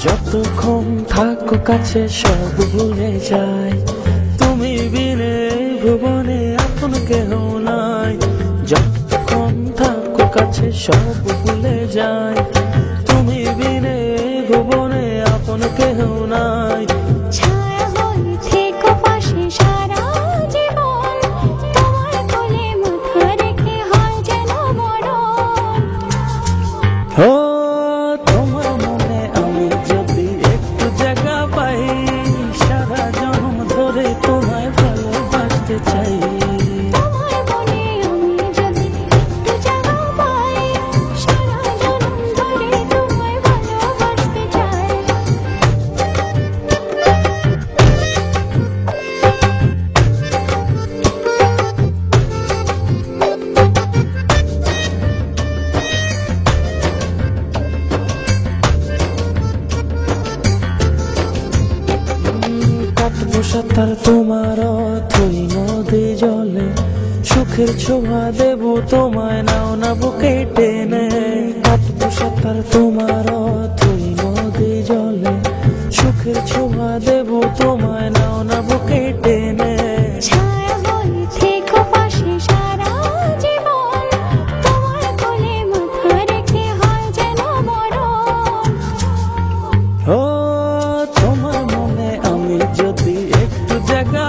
যতক্ষণ থাকো কাছে সব ভুলে যায়, তুমি বিনে ভুবনে আপন কেহ নাই। যতক্ষণ থাকো কাছে সব ভুলে যায়, তুমি বিনে ভুবনে আপন কেহ নাই। ছায়া হয়ে থেকো পাশে সারা জীবন, তোমার কোলে মাথা রেখে হয় যেন মরণ। ও তোমার মনে আমি যদি একটু জায়গা পাই, সারা জন্ম ধরে তোমায় ভালোবাসতে চাই। তোমার মনে আমি যদি একটু জায়গা পাই, সারা জন্ম ধরে তোমায় ভালোবাসতে চাই। কাটবো সাঁতার তোমার অথই নদী জলে, সুখের ছোঁয়া দেবো তোমায় নাও না বুকে টেনে। কাটবো সাঁতার তোমার অথই নদী জলে, সুখের ছোঁয়া দেবো তোমায় নাও না বুকে টেনে। ছায়া হয়ে থেকো পাশে সারা জীবন, তোমার কোলে মাথা রেখে হয় যেন মরণ। ও তোমার মনে আমি যদি একটু জায়গা